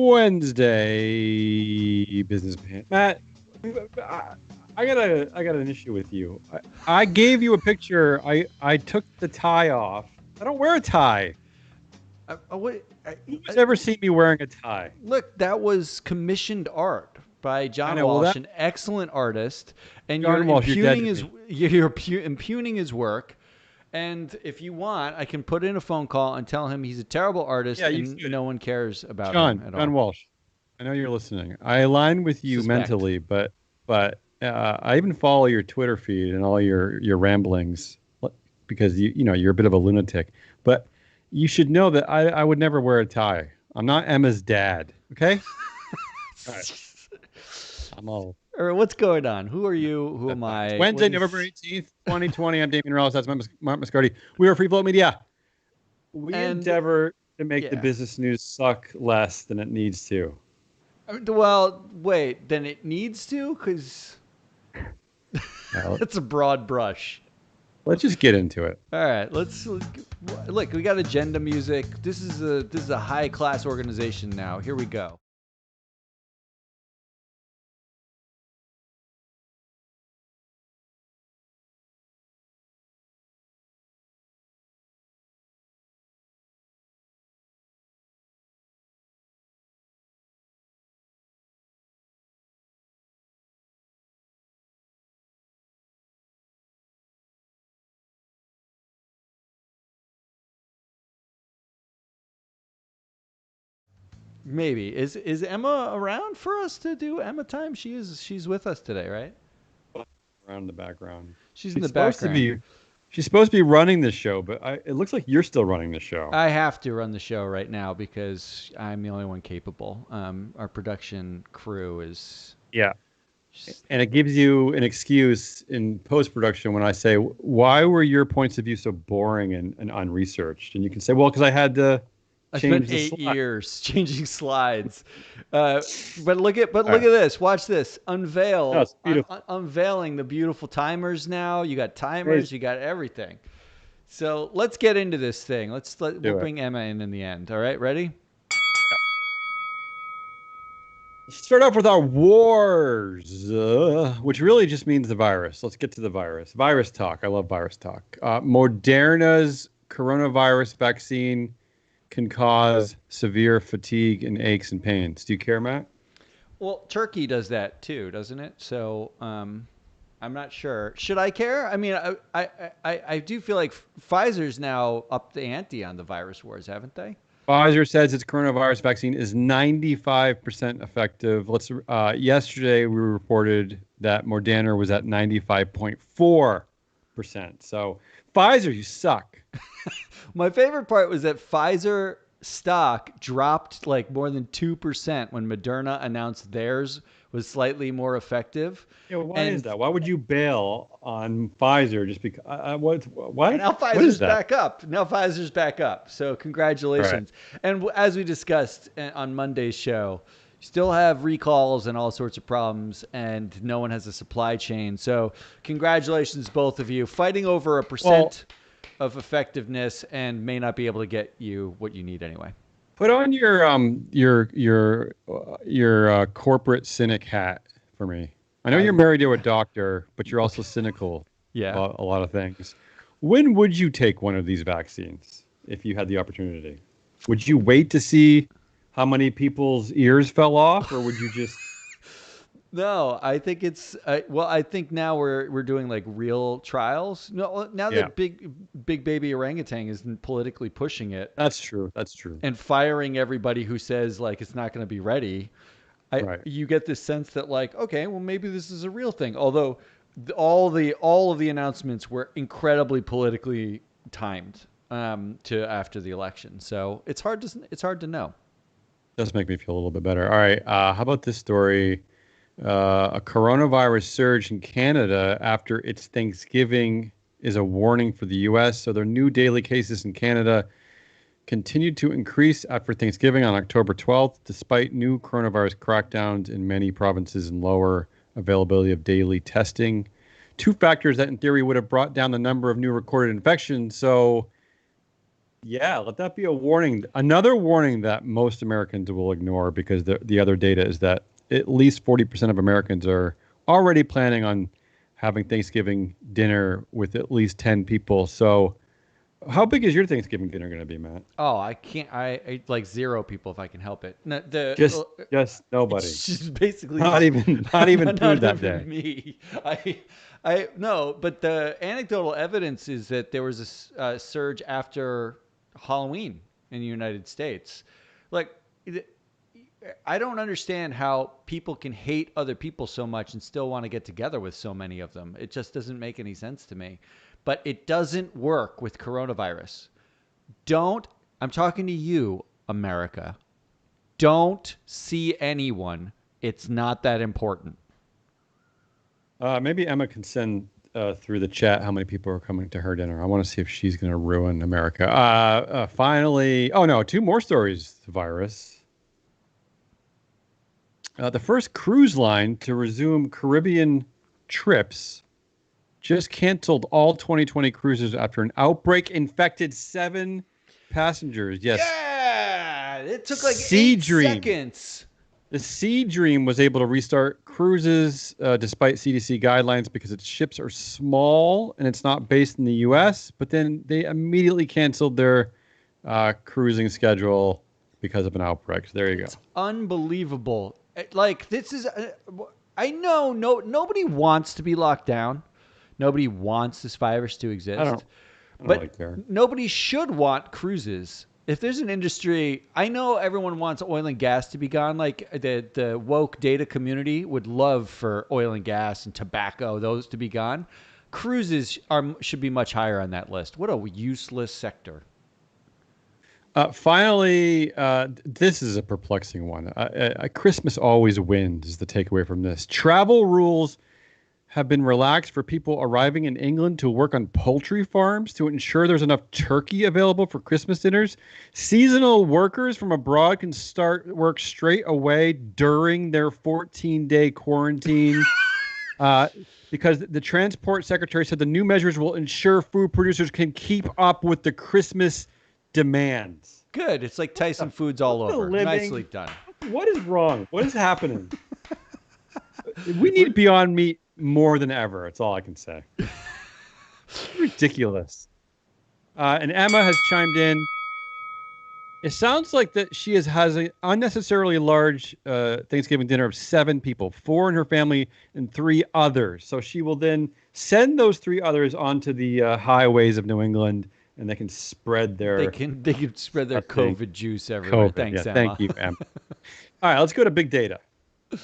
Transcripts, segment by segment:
Wednesday, businessman. Matt, I got an issue with you. I gave you a picture. I took the tie off. I don't wear a tie. Who's ever seen me wearing a tie? Look, that was commissioned art by I John know. Well, Walsh, that an excellent artist, and John Walsh, you're dead to me. you're impugning his work. And if you want, I can put in a phone call and tell him he's a terrible artist Yeah, you and should. no one cares about him John, at John all. Walsh. I know you're listening. I align with you Suspect. mentally, but I even follow your Twitter feed and all your ramblings because you're a bit of a lunatic. But you should know that I would never wear a tie. I'm not Emma's dad. Okay. All right. I'm all. Or what's going on? Who are you? Who That's am fine. It's I? Wednesday, November 18th, 2020. I'm Damien Rallis. That's Mark Mascardi. We are Free Float Media. We And endeavor to make the yeah. business news suck less than it needs to. Well, wait. Then it needs to, because Well, that's a broad brush. let's just get into it. All right, let's look. We got agenda music. This is a high class organization now. Here we go. Maybe is Emma around for us to do Emma time? She's with us today, right? Around the background. She's in She's the supposed to background. be. She's supposed to be running the show, but it looks like you're still running the show. I have to run the show right now because I'm the only one capable. Our production crew is. Yeah. And it gives you an excuse in post production when I say, "Why were your points of view so boring and unresearched?" And you can say, "Well, because I had to I spent change the 8 years changing slides. But look at All right. this. Watch this. No, it's beautiful. Unveiling the beautiful timers now. You got timers. Amazing. You got everything. So let's get into this thing. We'll Do it. bring Emma in the end. All right, ready? Let's start off with our wars, which really just means the virus. Let's get to the virus. Virus talk. I love virus talk. Moderna's coronavirus vaccine can cause severe fatigue and aches and pains. Do you care, Matt? Well, Turkey does that too, doesn't it? So I'm not sure. Should I care? I mean, I do feel like Pfizer's now up the ante on the virus wars, haven't they? Pfizer says its coronavirus vaccine is 95% effective. Yesterday we reported that Moderna was at 95.4%. So Pfizer, you suck. My favorite part was that Pfizer stock dropped like more than 2% when Moderna announced theirs was slightly more effective. Yeah, well, why is And that? Why would you bail on Pfizer just because? What? now What is Pfizer's that? back up. Now Pfizer's back up. So All right. congratulations. And as we discussed on Monday's show, still have recalls and all sorts of problems, and no one has a supply chain. So congratulations, both of you, fighting over a Well, percent of effectiveness and may not be able to get you what you need anyway. put on your corporate cynic hat for me. I know you're married to a doctor, but you're also cynical Yeah. about a lot of things. When would you take one of these vaccines if you had the opportunity? Would you wait to see how many people's ears fell off, or would you just? No, I think it's well. I think now we're doing like real trials. No, now Yeah, that big baby orangutan is politically pushing it that's true. That's true. and firing everybody who says like it's not going to be ready. Right. You get this sense that like okay, well maybe this is a real thing. Although all of the announcements were incredibly politically timed to after the election, so it's hard to know. Does make me feel a little bit better. All right. How about this story? A coronavirus surge in Canada after its Thanksgiving is a warning for the U.S. So their new daily cases in Canada continued to increase after Thanksgiving on October 12th, despite new coronavirus crackdowns in many provinces and lower availability of daily testing. Two factors that, in theory, would have brought down the number of new recorded infections. So Yeah, let that be a warning. Another warning that most Americans will ignore because the other data is that at least 40% of Americans are already planning on having Thanksgiving dinner with at least 10 people. So, how big is your Thanksgiving dinner going to be, Matt? Oh, I can't. I like zero people if I can help it. No, Just just nobody. it's just basically Not just even not even food not that day. even me. I no, but the anecdotal evidence is that there was a surge after Halloween in the United States. Like, I don't understand how people can hate other people so much and still want to get together with so many of them. It just doesn't make any sense to me. But it doesn't work with coronavirus. Don't, I'm talking to you, America. Don't see anyone. It's not that important. Maybe Emma can send through the chat how many people are coming to her dinner. I want to see if she's going to ruin America. Finally, oh no, two more stories. Virus. The first cruise line to resume Caribbean trips just canceled all 2020 cruises after an outbreak infected seven passengers. Yes, Yeah, it took like Sea eight Dream. seconds. The Sea Dream was able to restart cruises despite CDC guidelines because its ships are small and it's not based in the U.S. But then they immediately canceled their cruising schedule because of an outbreak. So there you go. It's unbelievable. Like this is, I know nobody wants to be locked down. Nobody wants this virus to I exist. don't. I don't really But care. nobody should want cruises. If there's an industry, I know everyone wants oil and gas to be gone. Like the woke data community would love for oil and gas and tobacco, those to be gone. Cruises should be much higher on that list. What a useless sector. Finally, this is a perplexing one. Christmas always wins, is the takeaway from this. Travel rules have been relaxed for people arriving in England to work on poultry farms to ensure there's enough turkey available for Christmas dinners. Seasonal workers from abroad can start work straight away during their 14-day quarantine. Uh, because the transport secretary said the new measures will ensure food producers can keep up with the Christmas demands. Good. It's like Tyson Foods What all the over. Nicely living? done. What is wrong? What is happening? We need Beyond Meat more than ever. That's all I can say. Ridiculous. And Emma has chimed in. It sounds like that she has an unnecessarily large Thanksgiving dinner of seven people, four in her family and three others. So she will then send those three others onto the highways of New England, and they can spread They their can spread their disgusting COVID juice everywhere. COVID. Yeah, Thanks, thank Emma. you, Emma. All right, let's go to big data. The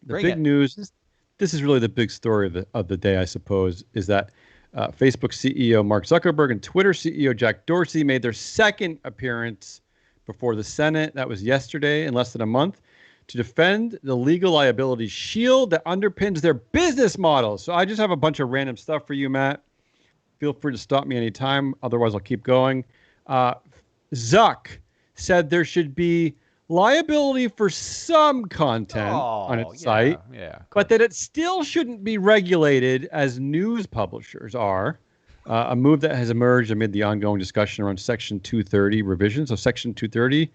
Bring big it. news this is really the big story of the day, I suppose, is that Facebook CEO Mark Zuckerberg and Twitter CEO Jack Dorsey made their second appearance before the Senate. That was yesterday, in less than a month, to defend the legal liability shield that underpins their business model. So I just have a bunch of random stuff for you, Matt. Feel free to stop me anytime. Otherwise, I'll keep going. Uh, Zuck said there should be liability for some content on Oh, its yeah, site, yeah, of but course. that it still shouldn't be regulated as news publishers are. A move that has emerged amid the ongoing discussion around Section 230 revision. So, Section 230,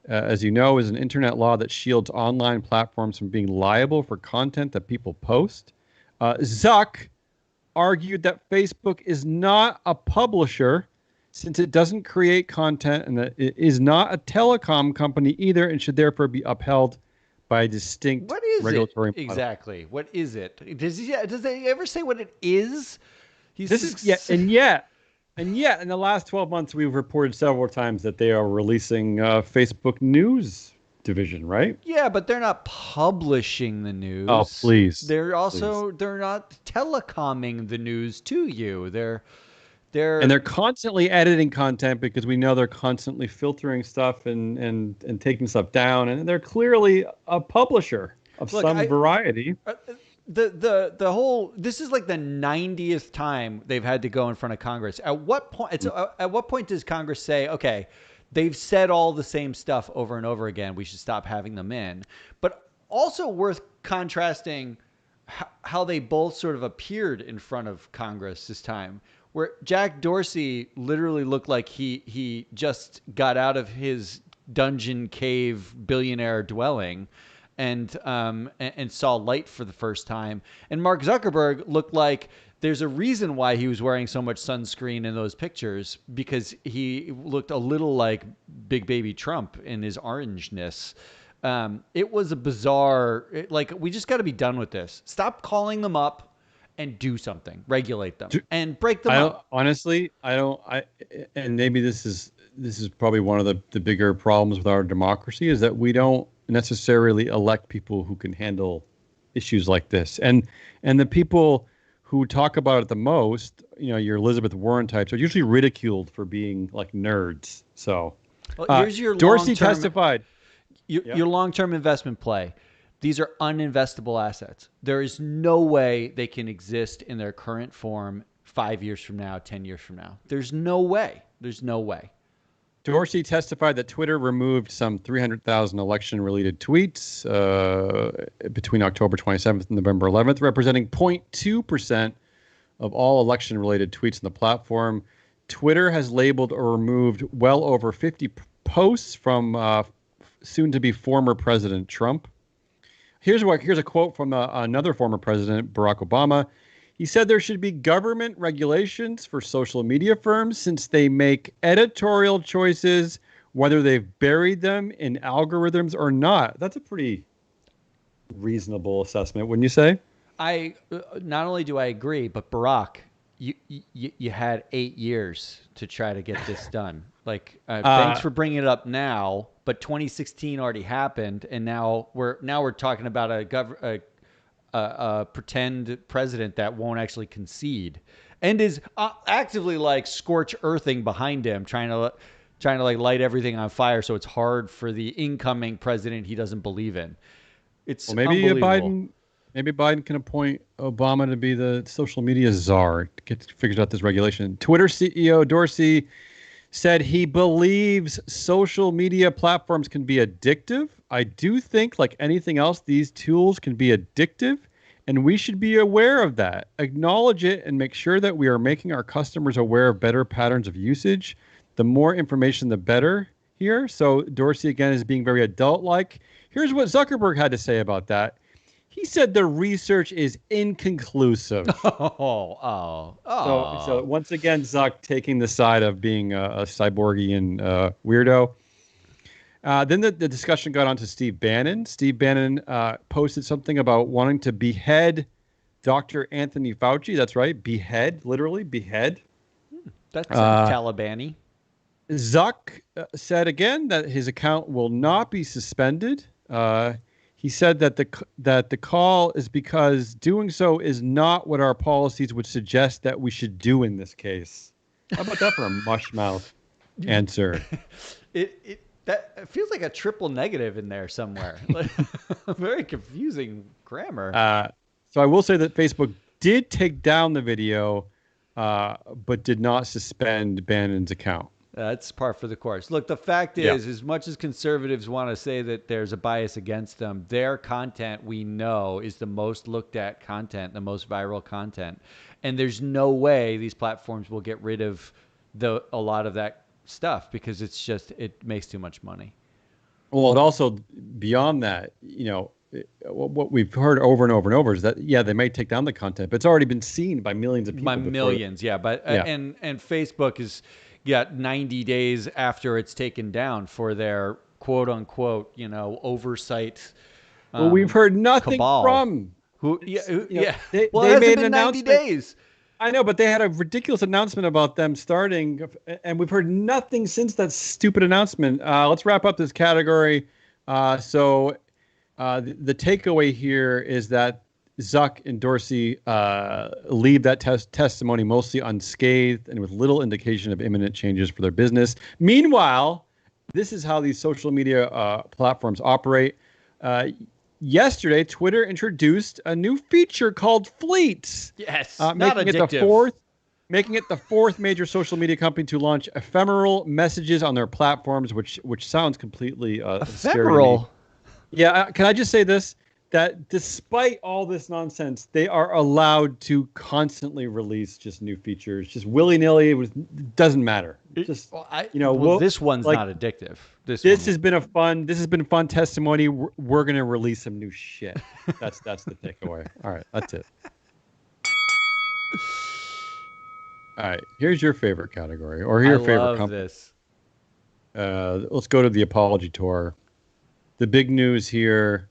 as you know, is an internet law that shields online platforms from being liable for content that people post. Zuck argued that Facebook is not a publisher since it doesn't create content and that it is not a telecom company either and should therefore be upheld by a distinct What is it regulatory model. exactly? What is it? Does they ever say what it is? This is yet and yet in the last 12 months we've reported several times that they are releasing Facebook news division, right? Yeah, but they're not publishing the Oh, news. please. They're Please. also they're not telecoming the news to you. And They're they're constantly editing content because we know they're constantly filtering stuff and taking stuff down. And they're clearly a publisher of look, some variety. the whole this is like the 90th time they've had to go in front of Congress. At what point does Congress say, okay, they've said all the same stuff over and over again, we should stop having them in? But also worth contrasting how they both sort of appeared in front of Congress this time. where Jack Dorsey literally looked like he just got out of his dungeon cave billionaire dwelling and saw light for the first time. And Mark Zuckerberg looked like there's a reason why he was wearing so much sunscreen in those pictures, because he looked a little like Big Baby Trump in his orangeness. It was a bizarre, we just got to be done with this. Stop calling them up and do something, regulate them and break them up. Honestly, and maybe this is probably one of the bigger problems with our democracy, is that we don't necessarily elect people who can handle issues like this. And the people who talk about it the most, your Elizabeth Warren types, are usually ridiculed for being like nerds. So here's your Dorsey testified. Your long-term investment play. These are uninvestable assets. There is no way they can exist in their current form 5 years from now, 10 years from now. There's no way. There's no way. Dorsey testified that Twitter removed some 300,000 election-related tweets between October 27th and November 11th, representing 0.2% of all election-related tweets on the platform. Twitter has labeled or removed well over 50 posts from soon-to-be former President Trump. Here's a quote from another former president, Barack Obama. He said there should be government regulations for social media firms since they make editorial choices, whether they've buried them in algorithms or not. That's a pretty reasonable assessment, wouldn't you say? I not only do I agree, but Barack, you had 8 years to try to get this done. Thanks for bringing it up now, but 2016 already happened, and now we're talking about a pretend president that won't actually concede and is actively scorch earthing behind him, trying to light everything on fire, so it's hard for the incoming president he doesn't believe in. It's unbelievable. Maybe Biden can appoint Obama to be the social media czar. Figures out this regulation. Twitter CEO Dorsey said he believes social media platforms can be addictive. I do think, like anything else, these tools can be addictive, and we should be aware of that. Acknowledge it and make sure that we are making our customers aware of better patterns of usage. The more information, the better here. So Dorsey, again, is being very adult-like. Here's what Zuckerberg had to say about that. He said the research is inconclusive. So once again, Zuck taking the side of being a cyborgian weirdo. Then the discussion got on to Steve Bannon. Steve Bannon posted something about wanting to behead Dr. Anthony Fauci. That's right, behead, literally behead. That sounds Taliban-y. Zuck said again that his account will not be suspended. He said that the call is because doing so is not what our policies would suggest that we should do in this case. How about that for a mushmouth answer? That feels like a triple negative in there somewhere. Very confusing grammar. So I will say that Facebook did take down the video, but did not suspend Bannon's account. That's par for the course. Look, the fact is, as much as conservatives want to say that there's a bias against them, their content, we know, is the most looked at content, the most viral content. And there's no way these platforms will get rid of a lot of that stuff, because it makes too much money. Well, and also beyond that, what we've heard over and over and over is that, they may take down the content, but it's already been seen by millions of people. By millions, yeah. But and Facebook is 90 days after it's taken down for their quote unquote, oversight. Well, we've heard nothing cabal. From who. Yeah. They made an 90 days. I know, but they had a ridiculous announcement about them starting, and we've heard nothing since that stupid announcement. Let's wrap up this category. So the takeaway here is that Zuck and Dorsey leave that testimony mostly unscathed and with little indication of imminent changes for their business. Meanwhile, this is how these social media platforms operate. Yesterday, Twitter introduced a new feature called Fleets. Yes, making it the fourth major social media company to launch ephemeral messages on their platforms, which sounds completely ephemeral. Scary to me. Yeah, can I just say this? that despite all this nonsense, they are allowed to constantly release just new features, just willy nilly. It doesn't matter. Just this one's like not addictive. this has been fun testimony. We're gonna release some new shit. That's the takeaway. All right, that's it. All right, here's your favorite category or your favorite company. This. Let's go to the apology tour. The big news here.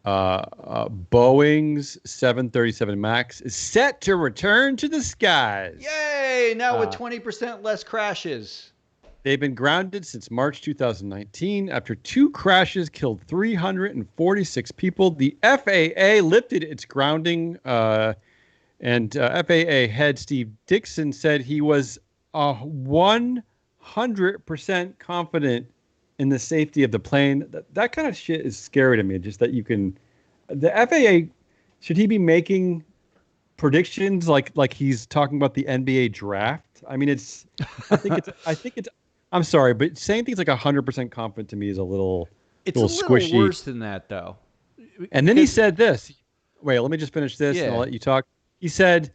Boeing's 737 MAX is set to return to the skies. Yay! Now with 20% less crashes. They've been grounded since March 2019 after 2 crashes killed 346 people. The FAA lifted its grounding, and FAA head Steve Dixon said he was 100% confident in the safety of the plane. That kind of shit is scary to me. Just that you can, the FAA, should he be making predictions like he's talking about the NBA draft? I mean, I think it's. I'm sorry, but saying things like 100% confident to me is a little. It's a little squishy. Worse than that, though. And then he said this. Wait, let me just finish this, Yeah. and I'll let you talk. He said,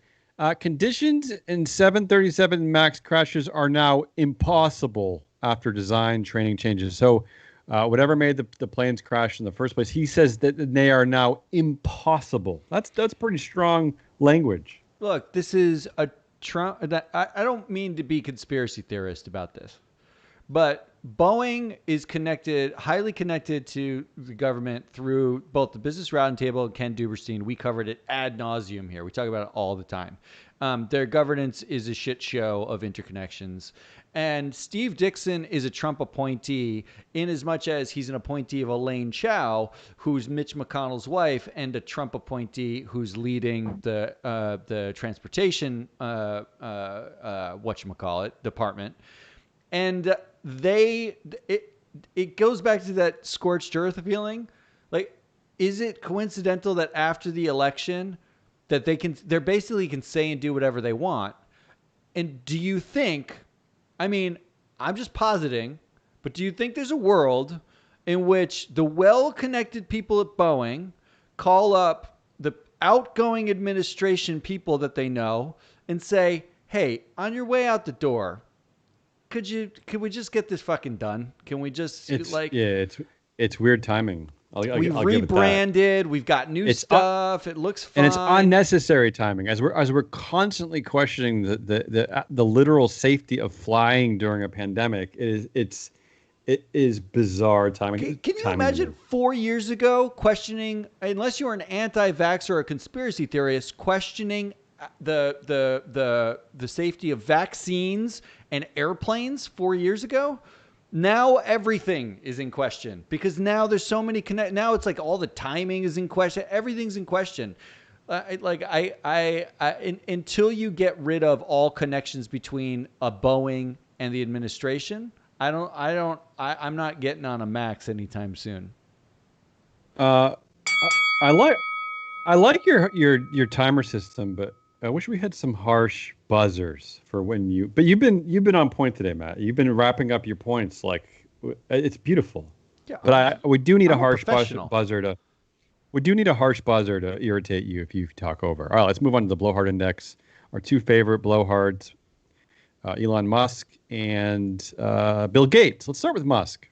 conditions in 737 MAX crashes are now impossible after design training changes. So whatever made the planes crash in the first place, he says that they are now impossible. That's pretty strong language. Look, this is a Trump. I don't mean to be conspiracy theorist about this, but Boeing is highly connected to the government through both the Business Roundtable and Ken Duberstein. We covered it ad nauseum here. We talk about it all the time. Their governance is a shit show of interconnections. And Steve Dixon is a Trump appointee in as much as he's an appointee of Elaine Chao, who's Mitch McConnell's wife, and a Trump appointee who's leading the transportation department. And it goes back to that scorched earth feeling. Like, is it coincidental that after the election that they basically can say and do whatever they want? And do you think, I mean, I'm just positing, but do you think there's a world in which the well-connected people at Boeing call up the outgoing administration people that they know and say, hey, on your way out the door, could we just get this fucking done? Can we just it's weird timing. We've rebranded. We've got new stuff. It looks fine. And it's unnecessary timing as we're constantly questioning the literal safety of flying during a pandemic. It is bizarre timing. Can you imagine 4 years ago questioning, unless you're an anti-vaxxer or a conspiracy theorist, questioning the safety of vaccines and airplanes 4 years ago? Now everything is in question because now there's so many now it's like all the timing is in question. Everything's in question. Until you get rid of all connections between a Boeing and the administration, I'm not getting on a Max anytime soon. I like your timer system, but I wish we had some harsh buzzers for when but you've been on point today, Matt. You've been wrapping up your points like it's beautiful. Yeah, but we do need a harsh buzzer to irritate you if you talk over. All right, let's move on to the blowhard index. Our 2 favorite blowhards, Elon Musk and Bill Gates. Let's start with Musk.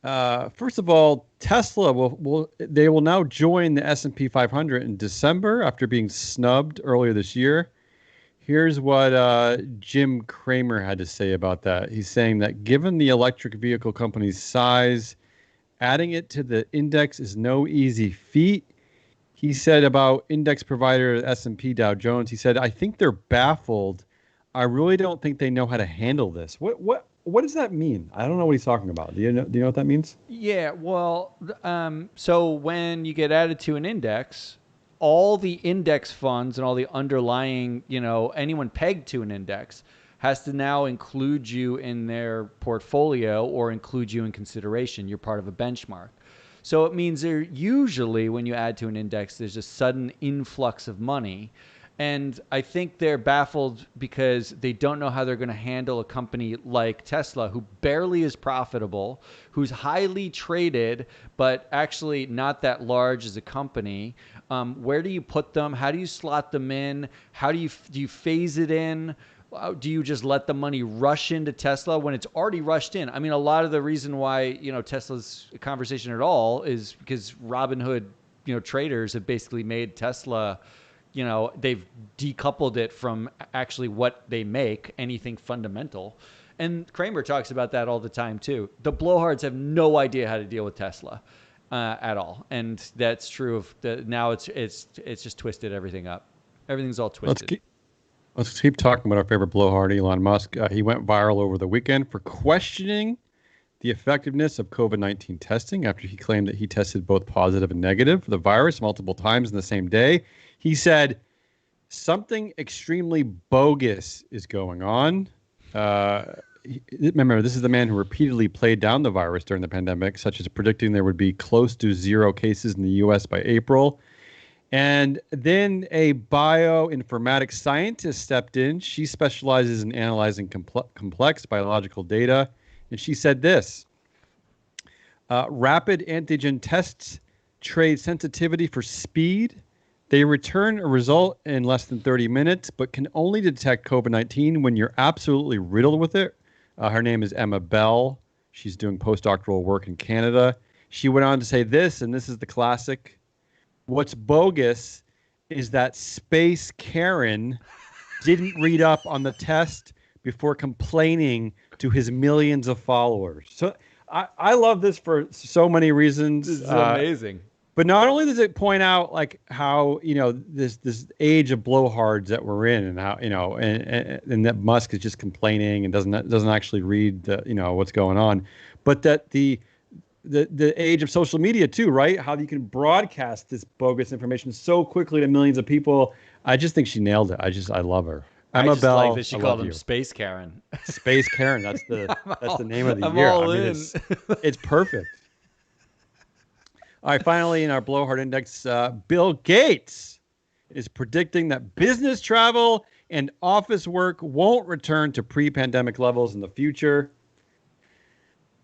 First of all, Tesla will now join the S&P 500 in December after being snubbed earlier this year. Here's what Jim Cramer had to say about that. He's saying that given the electric vehicle company's size, adding it to the index is no easy feat. He said about index provider S&P Dow Jones, he said, I think they're baffled. I really don't think they know how to handle this. What does that mean? I don't know what he's talking about. Do you know what that means? Yeah, well, so when you get added to an index, all the index funds and all the underlying, anyone pegged to an index has to now include you in their portfolio or include you in consideration. You're part of a benchmark. So it means usually when you add to an index, there's a sudden influx of money. And I think they're baffled because they don't know how they're going to handle a company like Tesla, who barely is profitable, who's highly traded, but actually not that large as a company. Where do you put them? How do you slot them in? How do you phase it in? Do you just let the money rush into Tesla when it's already rushed in? I mean, a lot of the reason why Tesla's a conversation at all is because Robinhood, traders have basically made Tesla, they've decoupled it from actually what they make, anything fundamental. And Kramer talks about that all the time too. The blowhards have no idea how to deal with Tesla at all, and that's true of now. It's just twisted everything up. Everything's all Let's twisted. keep let's keep talking about our favorite blowhard, Elon Musk. He went viral over the weekend for questioning the effectiveness of COVID-19 testing after he claimed that he tested both positive and negative for the virus multiple times in the same day. He said something extremely bogus is going on. Remember, this is the man who repeatedly played down the virus during the pandemic, such as predicting there would be close to 0 cases in the U.S. by April. And then a bioinformatics scientist stepped in. She specializes in analyzing complex biological data. And she said this: rapid antigen tests trade sensitivity for speed. They return a result in less than 30 minutes, but can only detect COVID-19 when you're absolutely riddled with it. Her name is Emma Bell. She's doing postdoctoral work in Canada. She went on to say this, and this is the classic: what's bogus is that Space Karen didn't read up on the test before complaining to his millions of followers. So I love this for so many reasons. This is amazing. But not only does it point out like how this age of blowhards that we're in, and how and that Musk is just complaining and doesn't actually read what's going on, but that the age of social media too, right? How you can broadcast this bogus information so quickly to millions of people. I just think she nailed it. I love her. Emma I just Bell, like that she I called love him you. Space Karen. Space Karen. That's the name of the I'm year. all I mean, in. it's perfect. All right, finally, in our blowhard index, Bill Gates is predicting that business travel and office work won't return to pre-pandemic levels in the future.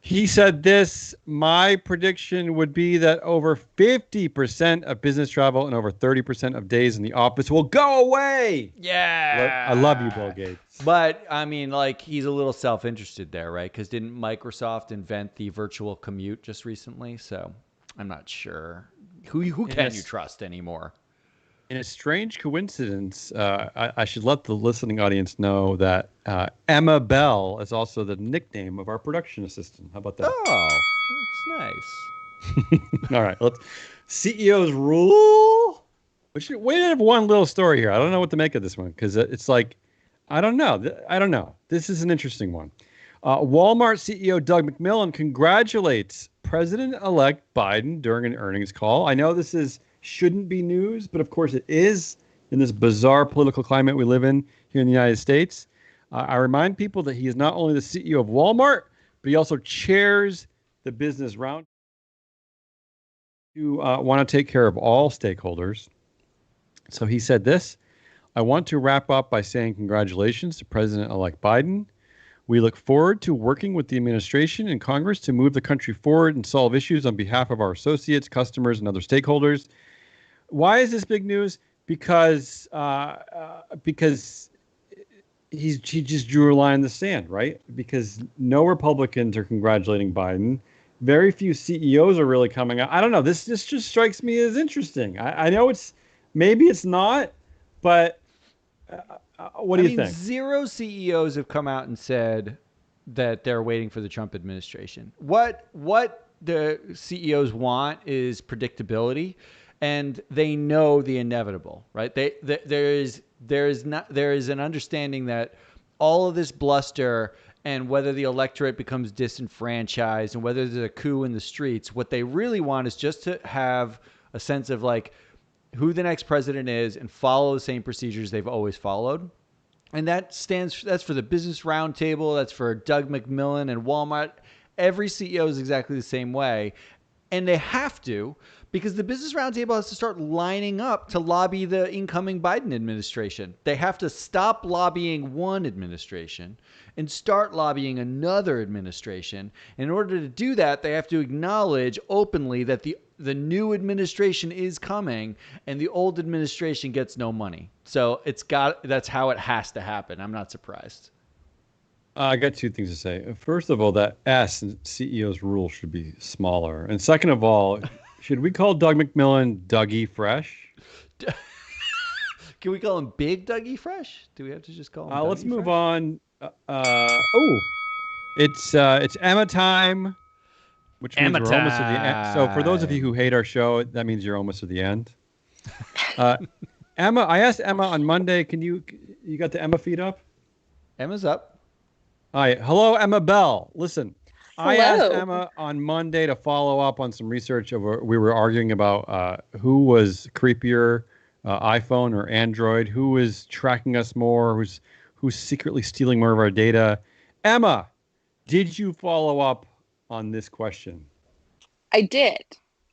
He said this: my prediction would be that over 50% of business travel and over 30% of days in the office will go away. Yeah. I love you, Bill Gates. But I mean, like, he's a little self-interested there, right? Because didn't Microsoft invent the virtual commute just recently? So I'm not sure. Who can you trust anymore? In a strange coincidence, I should let the listening audience know that Emma Bell is also the nickname of our production assistant. How about that? Oh, that's nice. All right, let's CEOs rule. We have one little story here. I don't know what to make of this one because it's like, I don't know. I don't know. This is an interesting one. Walmart CEO Doug McMillan congratulates President-elect Biden during an earnings call. I know this shouldn't be news, but of course it is in this bizarre political climate we live in here in the United States. I remind people that he is not only the CEO of Walmart, but he also chairs the Business Round. You want to take care of all stakeholders. So he said this: I want to wrap up by saying congratulations to President-elect Biden. We look forward to working with the administration and Congress to move the country forward and solve issues on behalf of our associates, customers, and other stakeholders. Why is this big news? Because he just drew a line in the sand, right? Because no Republicans are congratulating Biden. Very few CEOs are really coming out. I don't know. This just strikes me as interesting. I know maybe it's not, but what do you think? 0 CEOs have come out and said that they're waiting for the Trump administration. What the CEOs want is predictability, and they know the inevitable, right? There is an understanding that all of this bluster and whether the electorate becomes disenfranchised and whether there's a coup in the streets, what they really want is just to have a sense of like who the next president is and follow the same procedures they've always followed. And that's for the Business Roundtable. That's for Doug McMillan and Walmart. Every CEO is exactly the same way. And they have to, because the Business Roundtable has to start lining up to lobby the incoming Biden administration. They have to stop lobbying one administration and start lobbying another administration. In order to do that, they have to acknowledge openly that the new administration is coming and the old administration gets no money. So that's how it has to happen. I'm not surprised. I got two things to say. First of all, that S in CEO's rule should be smaller. And second of all, should we call Doug Mcmillan Dougie Fresh? Can we call him Big Dougie Fresh? Do we have to just call him Let's Dougie move Fresh? on. It's Emma time, which means Emma we're almost at the end. So for those of you time. who hate our show, that means you're almost at the end. Emma, I asked Emma on Monday, you got the Emma feed up? Emma's up. Hi. Hello, Emma Bell. Listen, I Hello. asked Emma on Monday to follow up on some research. We were arguing about who was creepier, iPhone or Android, who was tracking us more, who's secretly stealing more of our data. Emma, did you follow up on this question? I did.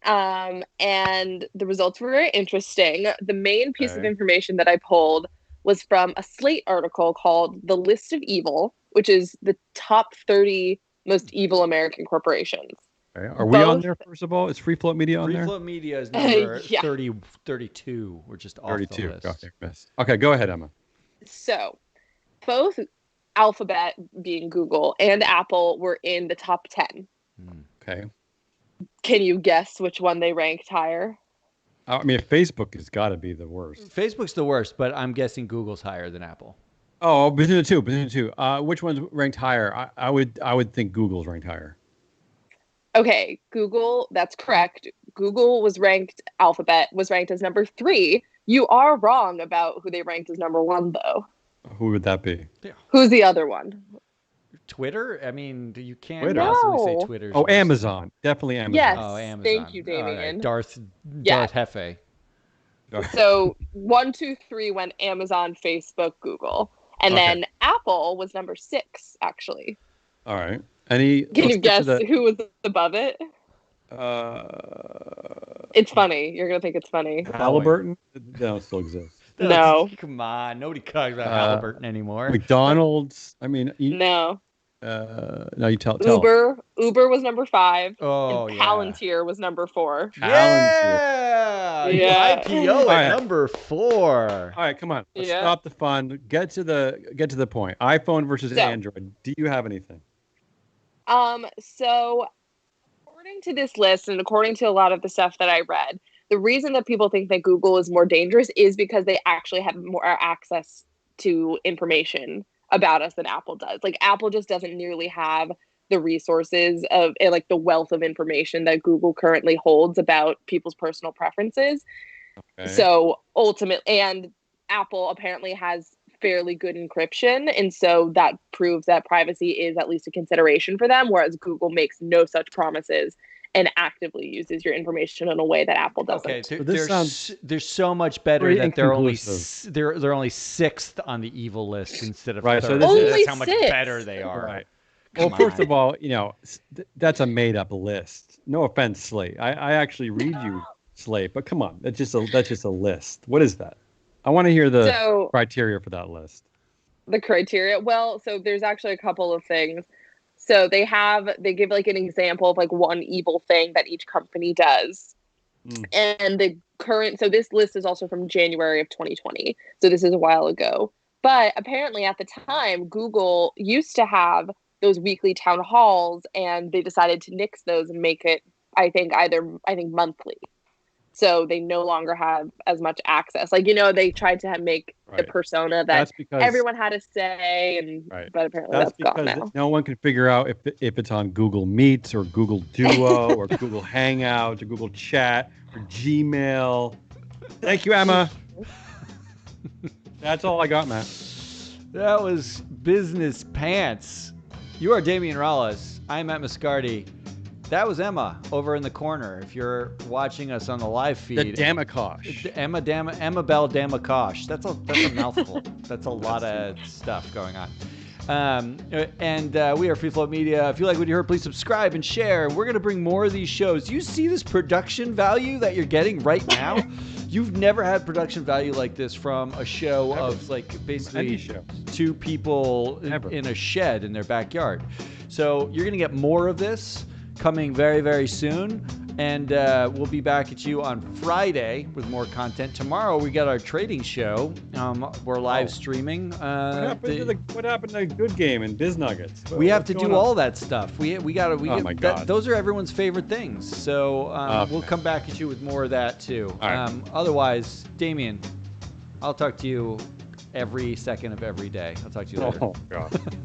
And the results were very interesting. The main piece of information that I pulled was from a Slate article called The List of Evil, which is the top 30 most evil American corporations. Okay. Are we on there, first of all? Is Free Float Media on Free there? Float Media is number Yeah. 32. We're just off 32. the list. Okay, miss. Okay, go ahead, Emma. So both Alphabet, being Google, and Apple were in the top 10. Okay. Can you guess which one they ranked higher? I mean, Facebook has got to be the worst. Facebook's the worst, but I'm guessing Google's higher than Apple. Oh, between the two. Which one's ranked higher? I would think Google's ranked higher. Okay, Google, that's correct. Google was ranked, Alphabet was ranked as number 3. You are wrong about who they ranked as number 1, though. Who would that be? Who's the other one? Twitter? I mean, you can't Twitter. possibly No. say Twitter's Oh, worst. Amazon. Definitely Amazon. Yes. Oh, Amazon. Thank you, All right. Damien. Darth Yeah. Hefe. So 1, 2, 3 went Amazon, Facebook, Google. And Okay. then Apple was number 6, actually. All right. Can you guess who was above it? It's funny. You're going to think it's funny. Halliburton? No, it still exists. No. Come on. Nobody talks about Halliburton anymore. McDonald's. I mean, No. no, you tell. Uber was number 5. Oh, and yeah. Palantir was number 4. Yeah. Yeah. IPO All right. at number 4. All right, come on. Let's Yeah. stop the fun. Get to the point. iPhone versus So- Android. Do you have anything? So according to this list and according to a lot of the stuff that I read, the reason that people think that Google is more dangerous is because they actually have more access to information about us than Apple does. Like, Apple just doesn't nearly have the resources of and like the wealth of information that Google currently holds about people's personal preferences. Okay. So ultimately, and Apple apparently has fairly good encryption, and so that proves that privacy is at least a consideration for them, whereas Google makes no such promises and actively uses your information in a way that Apple doesn't. Okay, So this they're so much better very that they're only inconclusive. they're only 6th on the evil list instead of Right, so 3rd. this is- Only That's how much 6th. better they are. Right. Come Well, first on. of all, that's a made-up list. No offense, Slate. I actually read you, Slate, but come on, that's just a list. What is that? I want to hear the So criteria for that list. the criteria, well, so there's actually a couple of things. So they give like an example of like one evil thing that each company does. And so this list is also from January of 2020. So this is a while ago. But apparently at the time, Google used to have those weekly town halls, and they decided to nix those and make it, I think monthly. So they no longer have as much access. Like, they tried to make the Right. persona that That's because everyone had a say, and Right. but apparently That's that's gone because now. no one can figure out if it's on Google Meets or Google Duo or Google Hangouts or Google Chat or Gmail. Thank you, Emma. That's all I got, Matt. That was Business Pants. You are Damian Rallis. I'm Matt Mascardi. That was Emma over in the corner. If you're watching us on the live feed, The Damakosh. Emma Bell Damakosh. That's a mouthful. That's a lot of stuff going on. And we are Free Float Media. If you like what you heard, please subscribe and share. We're going to bring more of these shows. You see this production value that you're getting right now? You've never had production value like this from a show of like basically two people in a shed in their backyard. So you're going to get more of this coming very, very soon. And we'll be back at you on Friday with more content. Tomorrow we got our trading show. We're live streaming. What happened to Good Game and Biz Nuggets? We have to do all that stuff. We got Oh my God. those are everyone's favorite things. So we'll come back at you with more of that too. Right. Otherwise, Damien, I'll talk to you every second of every day. I'll talk to you later. Oh God.